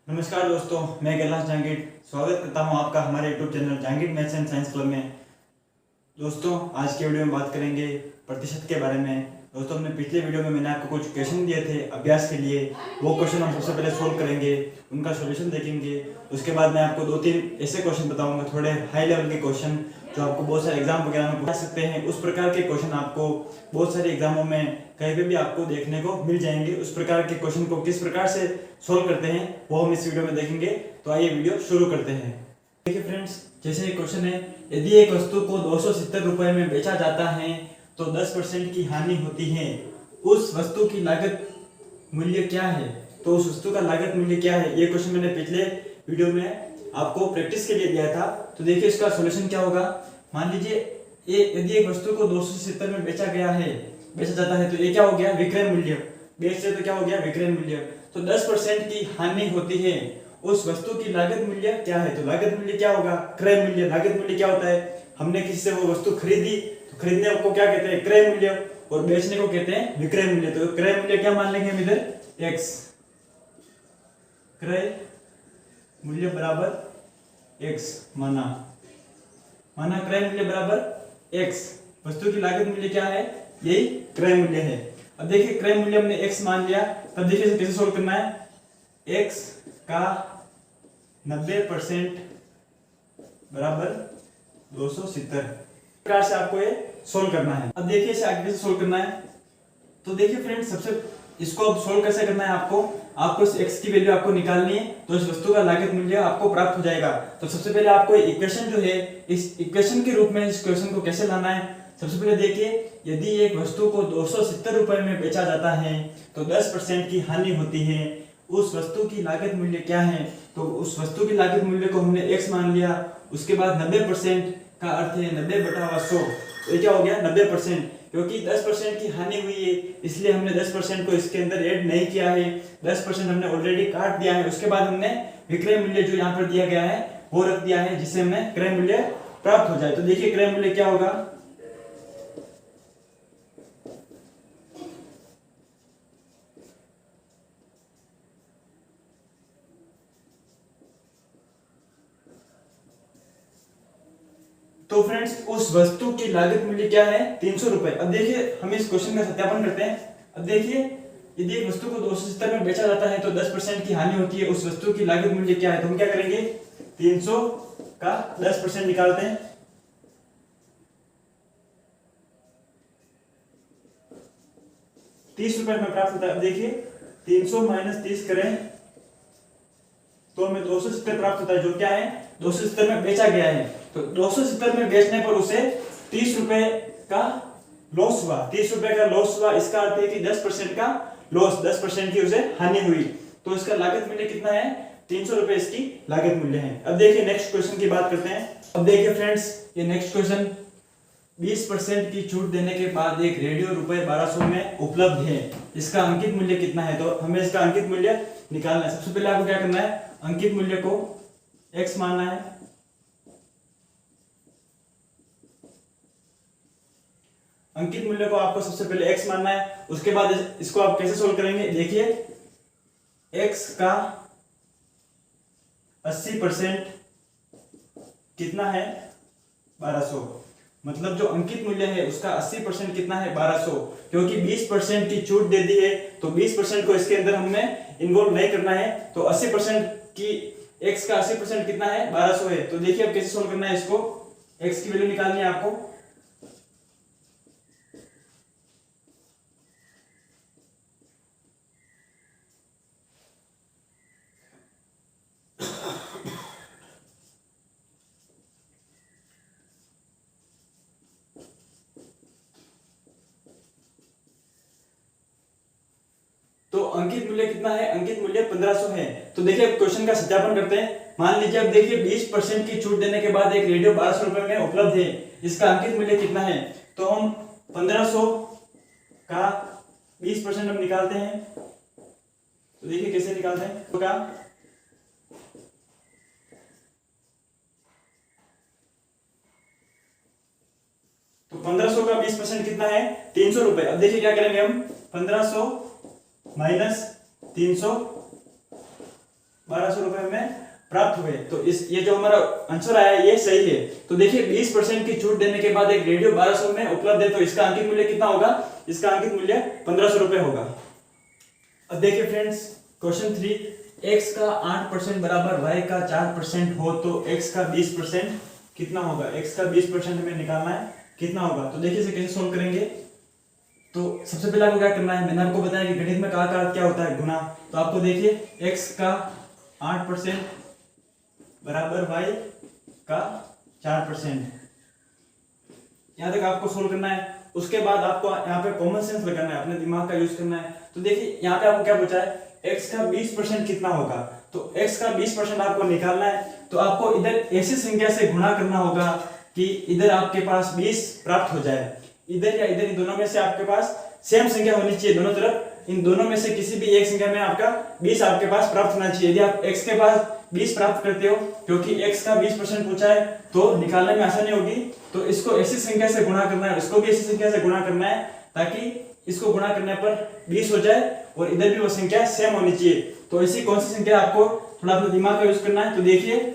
नमस्कार दोस्तों, मैं कैलाश जहांगीर स्वागत करता हूं आपका हमारे YouTube channel Jahangir maths and science club में। दोस्तों, आज के वीडियो में बात करेंगे प्रतिशत के बारे में। दोस्तों, हमने पिछले वीडियो में मैंने आपको कुछ क्वेश्चन दिए थे अभ्यास के लिए। वो क्वेश्चन हम सबसे पहले सोल्व करेंगे, उनका सॉल्यूशन देखेंगे। उसके बाद मैं आपको 2-3 ऐसे क्वेश्चन बताऊंगा, थोड़े हाई लेवल के क्वेश्चन जो आपको बहुत सारे एग्जाम वगैरह में पूछ सकते हैं। उस प्रकार के क्वेश्चन आपको बहुत सारे एग्जामों में कहीं पे भी आपको देखने को मिल जाएंगे। उस प्रकार के क्वेश्चन को किस प्रकार से सोल्व करते हैं वो हम इस वीडियो में देखेंगे। तो आइए वीडियो शुरू करते हैं। देखिए फ्रेंड्स, जैसे एक क्वेश्चन है, यदि एक वस्तु को 270 रुपए में बेचा जाता है तो 10% की हानि होती है। उस वस्तु की लागत मूल्य क्या है? तो उस वस्तु का लागत मूल्य क्या है? ये क्वेश्चन मैंने पिछले वीडियो में आपको प्रैक्टिस के लिए दिया था। तो देखिए इसका सॉल्यूशन क्या होगा। मान लीजिए यदि एक वस्तु को 270 में बेचा जाता है तो ये क्या हो गया? विक्रय मूल्य। बेच से तो क्या हो गया? विक्रय मूल्य। तो 10% की हानि होती है। उस वस्तु की लागत मूल्य क्या है? तो लागत मूल्य क्या होगा? क्रय मूल्य। लागत मूल्य क्या होता है? हमने किसी से वो वस्तु खरीदी तो खरीदने को क्या कहते हैं? क्रय मूल्य। और बेचने को कहते हैं विक्रय मूल्य। तो क्रय मूल्य क्या मान लेंगे हम इधर? x। क्रय मूल्य बराबर x माना क्रय मूल्य बराबर x। वस्तु की लागत मूल्य क्या है? यही क्रय मूल्य है। अब देखिए क्रय मूल्य हमने x मान लिया। तब देखिए इसे कैसे सोल्व करना है। x का 90% बराबर 270 प्रकार से आपको ये सोल्व करना है। अब देखिए इसे आगे से सोल्व करना है। तो देखिए फ्रेंड्स, सबसे इसको अब सोल्व कैसे करना है आपको इस x की वैल्यू आपको निकालनी है। तो इस वस्तु का लागत मूल्य आपको प्राप्त हो जाएगा। तो सबसे पहले आपको इक्वेशन जो है, इस इक्वेशन के रूप में इस क्वेश्चन को कैसे लाना है। सबसे पहले देखिए, यदि एक वस्तु को 270 रुपए में बेचा जाता है तो 10% की हानि होती है। उस वस्तु की लागत मूल्य क्या है? तो उस वस्तु की लागत मूल्य को हमने x मान लिया। उसके बाद 90% का अर्थ है 90/100। तो ये क्या हो गया? 90%। क्योंकि 10% की हानि हुई है इसलिए हमने 10% को इसके अंदर ऐड नहीं किया है। 10% हमने ऑलरेडी काट दिया है। उसके बाद हमने विक्रय मूल्य जो यहाँ पर दिया गया है वो रख दिया है, जिससे हमें क्रय मूल्य प्राप्त हो जाए। तो देखिए क्रय मूल्य क्या होगा। तो फ्रेंड्स, उस वस्तु की लागत मूल्य क्या है? 300 रुपए। अब देखिए हम इस क्वेश्चन का सत्यापन करते हैं। अब देखिए, यदि एक वस्तु को 270 में बेचा जाता है तो 10% की हानि होती है। उस वस्तु की लागत मूल्य क्या है? तो हम क्या करेंगे? 300 का 10% निकालते हैं। 30 रुपए में प्राप्त होता है। अब देखिए 300 - 30 करें तो हमें 270 प्राप्त होता है, जो क्या है? 270 में बेचा गया है। तो 270 में बेचने पर उसे 30 रुपए का लॉस हुआ। 30 रुपए का लॉस हुआ, इसका अर्थ है कि 10% का लॉस, 10% की उसे हानि हुई। तो इसका लागत मूल्य कितना है? 300 रुपए इसकी लागत मूल्य है। अब देखिए नेक्स्ट क्वेश्चन की बात करते हैं। अब देखिए फ्रेंड्स, ये नेक्स्ट क्वेश्चन 20% की छूट देने के बाद एक रेडियो रुपए 1200 में उपलब्ध है। इसका अंकित मूल्य कितना है? तो हमें इसका अंकित मूल्य निकालना है। सबसे पहले आपको क्या करना है? अंकित मूल्य को x मानना है। अंकित मूल्य को आपको सबसे पहले x मानना है। उसके बाद इसको आप कैसे सोल्व करेंगे? देखिए x का 80% कितना है? 1200। मतलब जो अंकित मूल्य है उसका 80% कितना है? 1200। क्योंकि 20% की छूट दे दी है तो 20% को इसके अंदर हमने इन्वॉल्व नहीं करना है। तो 80% की x का 80% कितना है? 1200 है। तो देखिए अब कैसे सोल्व करना है इसको। x की वैल्यू निकालनी है आपको। तो अंकित मूल्य कितना है? अंकित मूल्य 1500 है। तो देखिए अब क्वेश्चन का सत्यापन करते हैं। मान लीजिए अब देखिए 20% की छूट देने के बाद एक रेडियो 1200 रुपए में उपलब्ध है। इसका अंकित मूल्य कितना है? तो हम 1500 का 20% हम निकालते हैं। तो देखिए कैसे निकालते हैं। तो क्या तो 1500 का 20% कितना है? 300 रुपए। अब देखिए क्या करेंगे हम। 1500 - 300 1200 रुपए में प्राप्त हुए। तो इस ये जो हमारा आंसर आया ये सही है। तो देखिए 20% की छूट देने के बाद एक रेडियो 1200 में उपलब्ध है, तो इसका अंकित मूल्य कितना होगा? इसका अंकित मूल्य 1500 रुपए होगा। अब देखिए फ्रेंड्स क्वेश्चन 3, x का 8% बराबर y का 4% हो तो x का 20% कितना होगा? x का 20% हमें निकालना है, कितना होगा? तो देखिए इसे कैसे सोल्व करेंगे। तो सबसे पहले आपको क्या करना है, मैंने आपको बताया कि गणित में का क्या होता है, गुना। तो आपको देखिए x का 8% बराबर y का 4%, यहाँ तक आपको सोल्व करना है। उसके बाद आपको यहाँ पे कॉमन सेंस लगाना है, अपने दिमाग का यूज करना है। तो देखिए यहाँ पे आपको क्या पूछा है, x का 20% कितना होगा? तो x का 20% आपको निकालना है। तो आपको इधर ऐसी संख्या से गुणा करना होगा कि इधर आपके पास 20 प्राप्त हो जाए। इधर या इधर, इन दोनों में से आपके पास सेम संख्या होनी चाहिए दोनों तरफ। इन दोनों में से किसी भी एक संख्या में आपका 20 आपके पास प्राप्त होना चाहिए। यदि आप x के पास 20 प्राप्त करते हो, क्योंकि x का 20% पूछा है तो निकालने में आसानी होगी। तो इसको ऐसी संख्या से गुणा करना है, इसको भी ऐसी संख्या से गुणा करना है, ताकि इसको गुणा करने पर 20 हो जाए और इधर भी वो संख्या सेम होनी चाहिए। तो ऐसी कौन सी संख्या आपको थोड़ा अपने दिमाग का यूज करना है। तो देखिए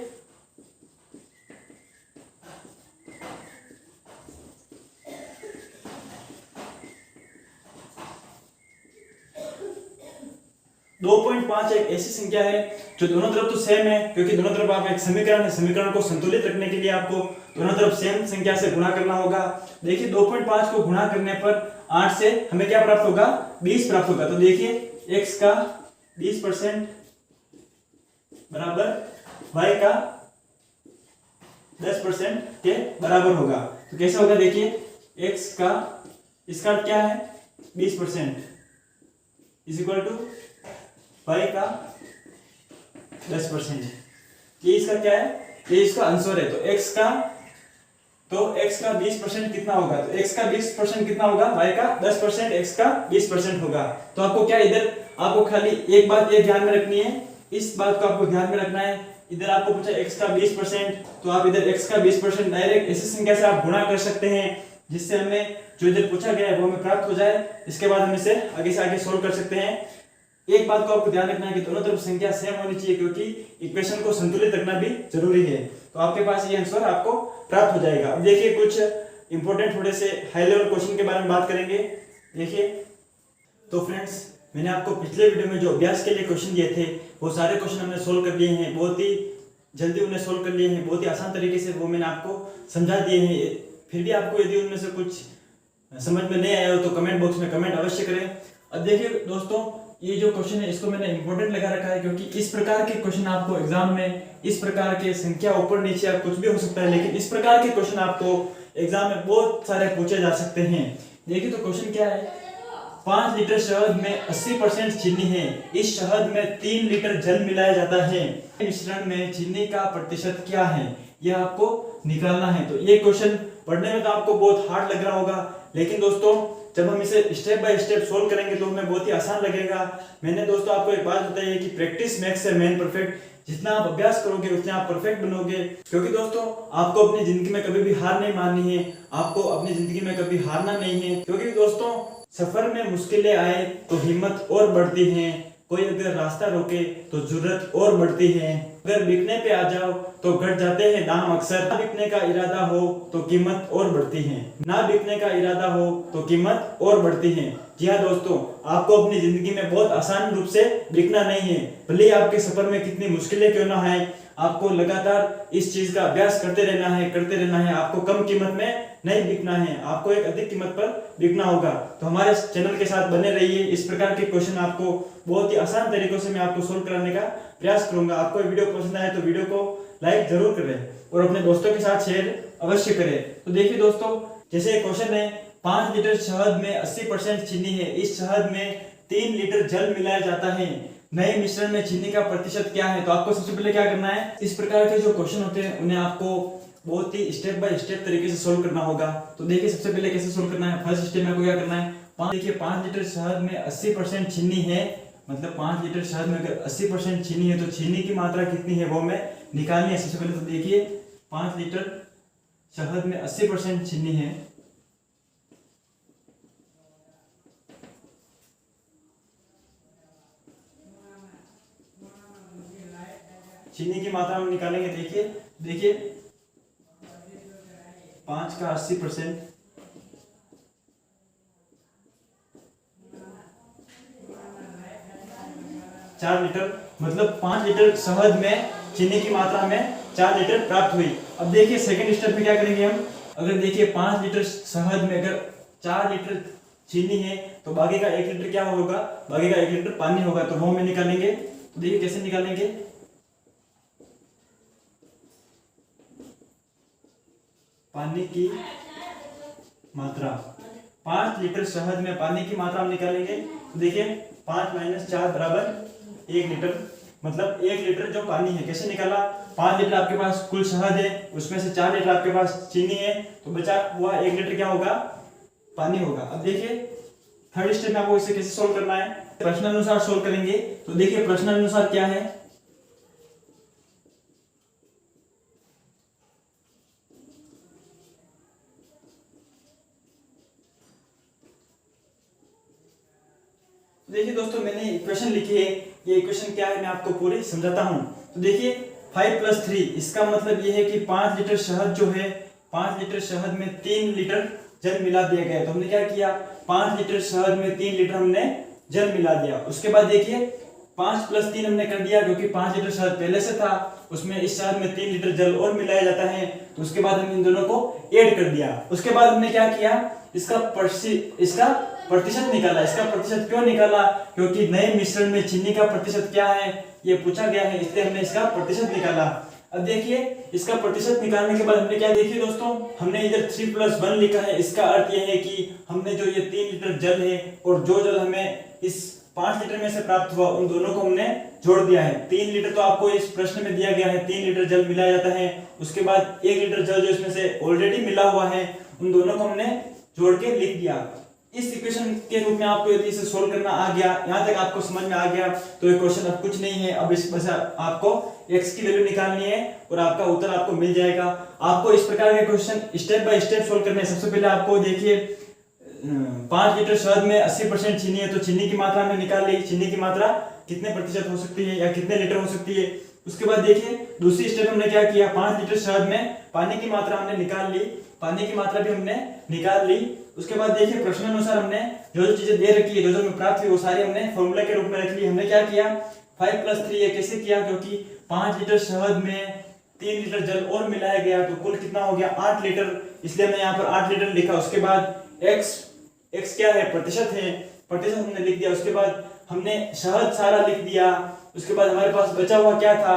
2.5 एक ऐसी संख्या है जो दोनों तरफ तो सेम है, क्योंकि दोनों तरफ आप एक समीकरण है, समीकरण को संतुलित रखने के लिए आपको दोनों तरफ सेम संख्या से गुणा करना होगा। देखिए 2.5 को गुणा करने पर 8 से हमें क्या प्राप्त होगा? 20 प्राप्त होगा। तो देखिए x का 20% बराबर y का 10% के बराबर होगा। तो कैसे होगा? देखिए x का, इसका क्या है 20% इज इक्वल टू y का 10%। ये इसका क्या है? ये इसका आंसर है। तो x का 20% कितना होगा? तो x का 20% कितना होगा? y का 10%, x का 20% होगा। तो आपको क्या, इधर आपको खाली एक बात ये ध्यान में रखनी है, इस बात को आपको ध्यान में रखना है। इधर आपको पूछा x का 20%, तो आप इधर x का 20% डायरेक्ट ऐसी संख्या से आप गुणा कर सकते हैं जिससे हमें जो इधर पूछा गया है वो हमें प्राप्त हो जाए। इसके बाद हम इसे आगे से आगे सोल्व कर सकते हैं। एक बात को आपको ध्यान रखना है कि दोनों तरफ संख्या सेम होनी चाहिए, क्योंकि इक्वेशन को संतुलित रखना भी जरूरी है। तो आपके पास ये आंसर आपको प्राप्त हो जाएगा। अब देखिए कुछ इंपॉर्टेंट थोड़े से हाई लेवल क्वेश्चन के बारे में बात करेंगे। देखिए तो फ्रेंड्स, मैंने आपको पिछले वीडियो में जो अभ्यास के लिए क्वेश्चन दिए थे वो सारे क्वेश्चन हमने सोल्व कर लिए हैं, बहुत ही जल्दी उन्हें सोल्व कर लिए हैं, बहुत ही आसान तरीके से वो मैंने आपको समझा दिए हैं। फिर भी आपको यदि उनमें से कुछ समझ में नहीं आया हो तो कमेंट बॉक्स में कमेंट अवश्य करें। अब देखिए दोस्तों, ये जो क्वेश्चन है इसको मैंने इंपॉर्टेंट लगा रखा है, क्योंकि इस प्रकार के क्वेश्चन आपको एग्जाम में, इस प्रकार के संख्या ऊपर नीचे या कुछ भी हो सकता है, लेकिन इस प्रकार के क्वेश्चन आपको एग्जाम में बहुत सारे पूछे जा सकते हैं। देखिए तो क्वेश्चन क्या है, 5 लीटर शहद में 80% चीनी है, इस शहद में 3 लीटर जल मिलाया जाता है, मिश्रण में चीनी का प्रतिशत क्या है, यह आपको निकालना है। तो ये क्वेश्चन पढ़ने में तो आपको बहुत हार्ड लग रहा होगा, लेकिन दोस्तों जब हम इसे स्टेप बाय स्टेप सोल्व करेंगे तो हमें बहुत ही आसान लगेगा। मैंने दोस्तों आपको एक बात बताई है कि practice makes a man perfect. जितना आप अभ्यास करोगे उतना आप परफेक्ट बनोगे। क्योंकि दोस्तों आपको अपनी जिंदगी में कभी भी हार नहीं माननी है, आपको अपनी जिंदगी में कभी हारना नहीं है। क्योंकि दोस्तों सफर में मुश्किलें आए तो हिम्मत और बढ़ती है, कोई अगर रास्ता रोके तो जरूरत और बढ़ती है, अगर बिकने पे आ जाओ तो घट जाते हैं दाम अक्सर, ना बिकने का इरादा हो तो कीमत और बढ़ती है, ना बिकने का इरादा हो तो कीमत और बढ़ती है। जी हाँ दोस्तों, आपको अपनी जिंदगी में बहुत आसान रूप से बिकना नहीं है, भले आपके सफर में कितनी मुश्किलें क्यों ना आए, आपको लगातार इस चीज का अभ्यास करते रहना है। आपको कम कीमत में नहीं बिकना है, आपको एक अधिक कीमत पर बिकना होगा। तो हमारे चैनल के साथ बने रहिए। इस प्रकार के क्वेश्चन आपको बहुत ही आसान तरीकों से मैं आपको सोल्व कराने का प्रयास करूंगा। आपको वीडियो पसंद आए तो वीडियो को लाइक जरूर करें और अपने दोस्तों के साथ शेयर अवश्य करें। तो देखिए दोस्तों, जैसे क्वेश्चन है 5 लीटर शहद में 80% चीनी है, इस शहद में 3 लीटर जल मिलाया जाता है, नए मिश्रण में चीनी का प्रतिशत क्या है। तो आपको सबसे पहले क्या करना है, इस प्रकार के जो क्वेश्चन होते हैं उन्हें आपको बहुत ही स्टेप बाय स्टेप तरीके से सोल्व करना होगा। तो देखिए सबसे पहले कैसे सोल्व करना है। फर्स्ट स्टेप में आपको क्या करना है, देखिए 5 लीटर शहद में 80% चीनी है, मतलब 5 लीटर शहद में अगर 80% चीनी है तो चीनी की मात्रा कितनी है वो हमें निकालनी है। सबसे पहले तो देखिए 5 लीटर शहद में 80% चीनी है, चीनी की मात्रा हम निकालेंगे। देखिए 5 का 80%, 4 लीटर, मतलब 5 लीटर शहद में चीनी की मात्रा हमें 4 लीटर प्राप्त हुई। अब देखिए सेकंड स्टेप में क्या करेंगे हम। अगर देखिए 5 लीटर शहद में अगर 4 लीटर चीनी है तो बाकी का 1 लीटर क्या होगा, बाकी का 1 लीटर पानी होगा। तो वो हमें निकालेंगे। तो देखिए कैसे निकालेंगे। पानी की मात्रा, 5 लीटर शहद में पानी की मात्रा हम निकालेंगे। तो देखिए 5 - 4 बराबर 1 लीटर, मतलब 1 लीटर जो पानी है। कैसे निकाला, 5 लीटर आपके पास कुल शहद है, उसमें से 4 लीटर आपके पास चीनी है, तो बचा हुआ 1 लीटर क्या होगा, पानी होगा। अब देखिए थर्ड स्टेप में आपको इसे कैसे सोल्व करना है, प्रश्न अनुसार सोल्व करेंगे। तो देखिए प्रश्न अनुसार क्या है, देखिए दोस्तों मैंने इक्वेशन लिखी है। ये इक्वेशन क्या है मैं आपको पूरी समझाता हूं। तो देखिए 5 + 3, इसका मतलब ये है कि 5 लीटर शहद जो है, 5 लीटर शहद में 3 लीटर जल मिला दिया गया। तो हमने क्या किया, 5 लीटर शहद में 3 लीटर हमने जल मिला दिया। उसके बाद देखिए 5 + 3 हमने कर दिया, क्योंकि 5 लीटर शहद पहले से था, उसमें इस शहद में 3 लीटर जल और मिलाया जाता है। तो उसके बाद हम इन दोनों को ऐड कर दिया। उसके बाद हमने क्या किया, इसका प्रतिशत निकाला। इसका प्रतिशत क्यों निकाला, क्योंकि नए मिश्रण में चीनी का प्रतिशत क्या है ये पूछा गया है, इसलिए हमने इसका प्रतिशत निकाला। अब देखिए इसका प्रतिशत निकालने के बाद हमने क्या, देखिए दोस्तों हमने इधर 3 + 1 लिखा है। इसका अर्थ यह है कि हमने जो ये 3 लीटर जल है और जो जल हमें इस 5 लीटर में से प्राप्त हुआ, उन दोनों को हमने जोड़ दिया है। 3 लीटर तो आपको इस प्रश्न में दिया गया है, 3 लीटर जल मिलाया जाता है। उसके बाद 1 लीटर जल जो इसमें से ऑलरेडी मिला हुआ है, उन दोनों को हमने जोड़ के लिख दिया। इस इक्वेशन के रूप में आपको यदि इसे सोल्व करना आ गया, यहाँ तक आपको समझ में आ गया, तो ये क्वेश्चन अब कुछ नहीं है। अब इस बस आपको x की वैल्यू निकालनी है और आपका उत्तर आपको मिल जाएगा। आपको इस प्रकार के question step by step solve करने हैं। सबसे पहले आपको देखिए 5 लीटर शहद में 80% चीनी है, तो चीनी की मात्रा हमने निकाल ली। चीनी की मात्रा कितने प्रतिशत हो सकती है या कितने लीटर हो सकती है। उसके बाद देखिए दूसरी स्टेप हमने क्या किया, 5 लीटर शहद में पानी की मात्रा हमने निकाल ली, पानी की मात्रा भी हमने निकाल ली। उसके बाद देखिए प्रश्न अनुसार हमने जो जो चीजें दे रखी है, जो जो हमें प्राप्त हुई, वो सारी हमने फॉर्मूला के रूप में रख ली। हमने क्या किया, 5 + 3 ये कैसे किया, क्योंकि 5 लीटर शहद में 3 लीटर जल और मिलाया गया, तो कुल कितना हो गया 8 लीटर, इसलिए हमने यहाँ पर 8 लीटर लिखा। उसके बाद x क्या है, प्रतिशत है, प्रतिशत हमने लिख दिया। उसके बाद हमने शहद सारा लिख दिया। उसके बाद हमारे पास बचा हुआ क्या था,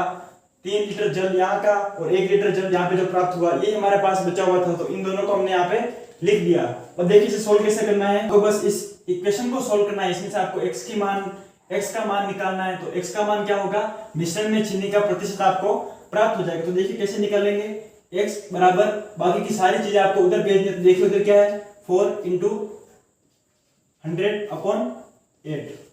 3 लीटर जल यहाँ का और 1 लीटर जल यहाँ पे जो प्राप्त हुआ, ये हमारे पास बचा हुआ था। तो इन दोनों को हमने यहाँ पे लिख दिया। और देखिए इसे सोल्व कैसे करना है, तो बस इस इक्वेशन को सोल्व करना है। इसमें से आपको x का मान निकालना है। तो x का मान क्या होगा, मिश्रण में चीनी का प्रतिशत आपको प्राप्त हो जाएगा। तो देखिए कैसे निकालेंगे, x बराबर बाकी की सारी चीजें आपको उधर भेजनी है। तो देखिए उधर क्या है, 4 × 100/8।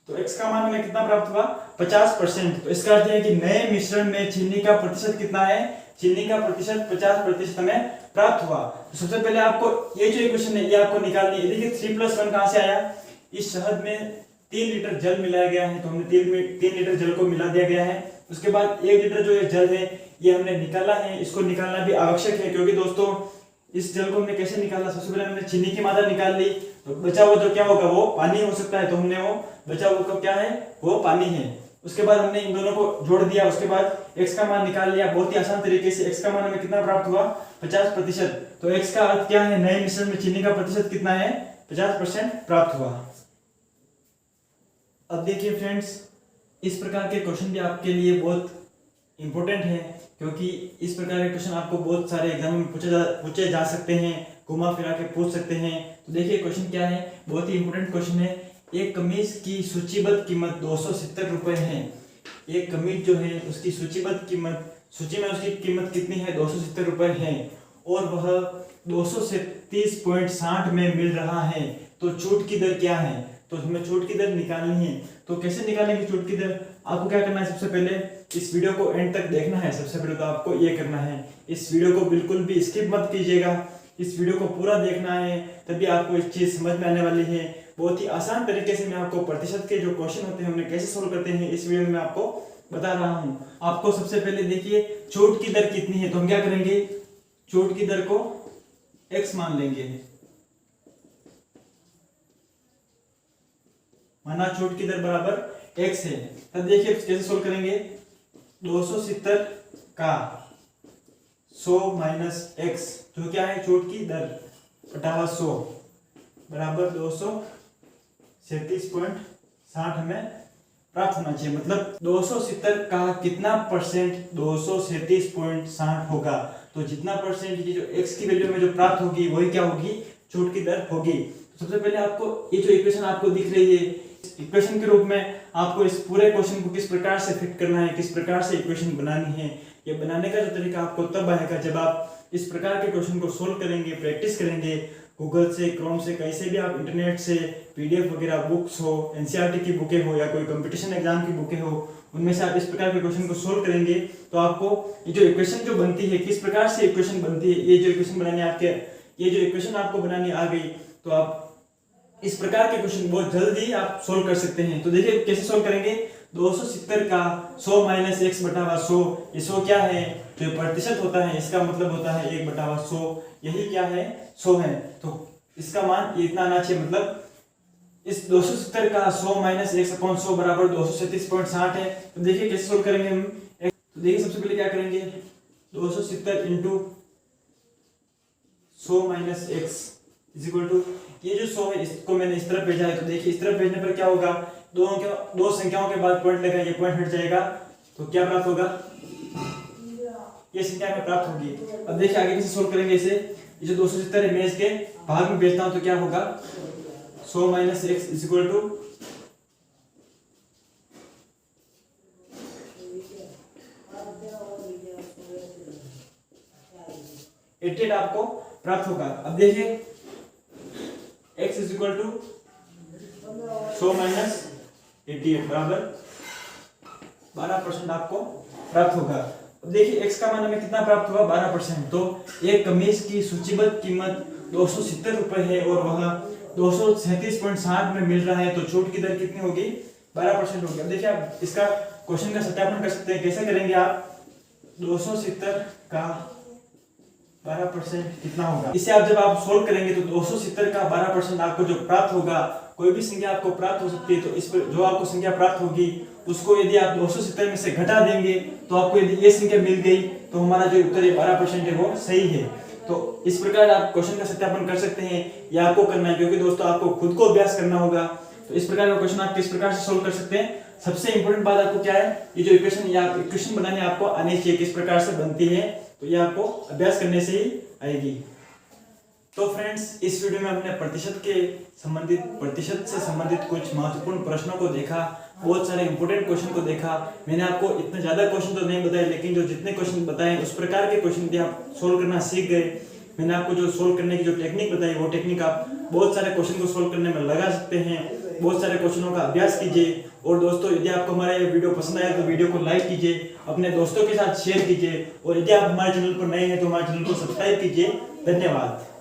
तो x का मान हमें कितना प्राप्त हुआ, 50%। तो इसका अर्थ है कि नए मिश्रण में चीनी का प्रतिशत कितना है, चीनी का प्रतिशत 50% हमें प्राप्त हुआ। तो सबसे पहले आपको ये जो इक्वेशन है ये आपको निकालनी है। देखिए 3 + 1 कहां से आया, इस शहद में 3 लीटर जल मिलाया गया है, तो हमने 3 लीटर जल को मिला दिया गया है। उसके बाद 1 लीटर जो ये जल है ये हमने निकाला है। इसको निकालना भी आवश्यक है, क्योंकि दोस्तों इस जल को हमने कैसे निकाला, सबसे पहले हमने चीनी की मात्रा निकाल ली, तो बचा हुआ जो क्या होगा वो पानी हो सकता है। तो हमने वो बचा हुआ का क्या है, वो पानी है। उसके बाद हमने इन दोनों को जोड़ दिया। उसके बाद x का मान निकाल लिया बहुत ही आसान तरीके से। x का मान हमें कितना प्राप्त हुआ, 50%। तो x का अर्थ क्या है, नए मिश्रण में चीनी का प्रतिशत कितना है, 50% प्राप्त हुआ। अब देखिए फ्रेंड्स, इस प्रकार के क्वेश्चन भी आपके लिए बहुत इंपॉर्टेंट है, क्योंकि इस प्रकार के क्वेश्चन आपको बहुत सारे एग्जाम में पूछे जा सकते हैं, घुमा फिरा के पूछ सकते हैं। तो देखिए क्वेश्चन क्या है, बहुत ही इंपॉर्टेंट क्वेश्चन है। एक कमीज की सूचीबद्ध कीमत 270 रुपए है। एक कमीज जो है उसकी सूचीबद्ध कीमत, सूची में उसकी कीमत कितनी है, 270 रुपए है, और वह 230.60 में मिल रहा है। तो छूट की दर क्या है, तो हमें छूट की दर निकालनी है। तो कैसे निकालेंगे छूट की दर, आपको क्या करना है, सबसे पहले इस वीडियो को एंड तक देखना है। सबसे पहले तो आपको ये करना है, इस वीडियो को बिल्कुल भी स्किप मत कीजिएगा। इस वीडियो को पूरा देखना है, तभी आपको इस चीज़ समझ में आने वाली है। बहुत ही आसान तरीके से मैं आपको प्रतिशत के जो क्वेश्चन होते हैं उन्हें कैसे सोल्व करते हैं इस वीडियो में मैं आपको बता रहा हूँ। आपको सबसे पहले देखिए चोट की दर कितनी है, तो हम क्या करेंगे, चोट की दर को x मान लेंगे। माना चोट की दर बराबर x है, तब देखिए कैसे सोल्व करेंगे। 270 का 100 माइनस x, जो क्या है चोट की दर, बटावा 100 बराबर 237.60 हमें प्राप्त होना चाहिए। मतलब 270 का कितना परसेंट 237.60 होगा, तो जितना परसेंट की जो x की वैल्यू में जो प्राप्त होगी वही क्या होगी, चोट की दर होगी। तो सबसे पहले आपको ये जो इक्वेशन आपको दिख रही है, इक्वेशन के रूप में आपको इस पूरे क्वेश्चन को किस प्रकार से फिट करना है, किस प्रकार से इक्वेशन बनानी है, ये बनाने का जो तरीका आपको तब आएगा जब आप इस प्रकार के क्वेश्चन को सोल्व करेंगे, प्रैक्टिस करेंगे। गूगल से, क्रोम से, कहीं भी आप इंटरनेट से पीडीएफ वगैरह बुक्स हो, एनसीईआरटी की बुकें हो या कोई कंपटीशन एग्जाम की बुकें हो, उनमें से आप इस प्रकार के क्वेश्चन को सोल्व करेंगे तो आपको ये जो इक्वेशन जो बनती है, किस प्रकार से इक्वेशन बनती है, ये जो इक्वेशन बनानी आपके, ये जो इक्वेशन आपको बनानी आ गई तो आप इस प्रकार के क्वेश्चन बहुत जल्दी आप सोल्व कर सकते हैं। तो देखिए कैसे सोल्व करेंगे। 270 का 100 माइनस x बटावा 100, ये 100 क्या है, जो प्रतिशत होता है इसका मतलब होता है 1 बटावा 100, यही क्या है 100 है। तो इसका मान इतना आना चाहिए, मतलब इस 270 का 100 माइनस x अपॉन 100 बराबर 237.60 है। तो देखिए कैसे सोल्व करेंगे हम। तो देखिए सबसे पहले क्या करेंगे, 270 into 100 minus x is equal to, ये जो 100 है इसको मैंने इस तरफ भेजा है, तो देखिए इस तरफ भेजने पर क्या होगा, दो संख्याओं के बाद पॉइंट लगाएंगे, पॉइंट हट जाएगा तो क्या प्राप्त होगा, ये संख्या में प्राप्त होगी। अब देखिए आगे कैसे सोल्व करेंगे इसे। ये जो 270 है मैं इसके भाग में भेजता हूं तो क्या होगा, 100 minus x is equal to 88 आपको प्राप्त होगा। अब देखिए x is equal to 100 minus 88 बराबर 12% आपको प्राप्त होगा। अब देखिए x का मान हमें कितना प्राप्त हुआ, 12%। तो एक कमीज की सूचीबद्ध कीमत 270 रुपए है और वह 237.60 में मिल रहा है, तो छूट की दर कितनी होगी, 12% होगी। अब देखिए आप इसका क्वेश्चन का सत्यापन कर सकते हैं। कैसे करेंगे आप, 270 का 12% कितना होगा, इसे आप जब आप सोल्व करेंगे तो 270 का 12% आपको जो प्राप्त होगा, कोई भी संख्या आपको प्राप्त हो सकती है, तो इस पर जो आपको संख्या प्राप्त होगी उसको यदि आप 270 में से घटा देंगे तो आपको यदि ये संख्या मिल गई तो हमारा जो उत्तर 12% है वो सही है। तो इस प्रकार आप क्वेश्चन का सत्यापन कर सकते हैं, या आपको करना है क्योंकि दोस्तों आपको खुद को अभ्यास करना होगा। तो इस प्रकार का क्वेश्चन आप किस प्रकार से सोल्व कर सकते हैं। सबसे इंपॉर्टेंट बात आपको क्या है, ये जो इक्वेशन या इक्वेशन बनाने आपको आनी चाहिए, किस प्रकार से बनती है, तो ये आपको अभ्यास करने से ही आएगी। तो फ्रेंड्स, इस वीडियो में हमने प्रतिशत से संबंधित कुछ महत्वपूर्ण प्रश्नों को देखा, बहुत सारे इंपॉर्टेंट क्वेश्चन को देखा। मैंने आपको इतने ज्यादा क्वेश्चन तो नहीं बताए, लेकिन जो जितने क्वेश्चन बताए उस प्रकार के क्वेश्चन भी आप सोल्व करना सीख गए। मैंने आपको जो सोल्व करने की जो टेक्निक बताई वो टेक्निक आप बहुत सारे क्वेश्चन को सोल्व करने में लगा सकते हैं। बहुत सारे क्वेश्चनों का अभ्यास कीजिए। और दोस्तों, यदि आपको हमारा ये वीडियो पसंद आया तो वीडियो को लाइक कीजिए, अपने दोस्तों के साथ शेयर कीजिए, और यदि आप हमारे चैनल पर नए हैं तो हमारे चैनल को सब्सक्राइब कीजिए। धन्यवाद।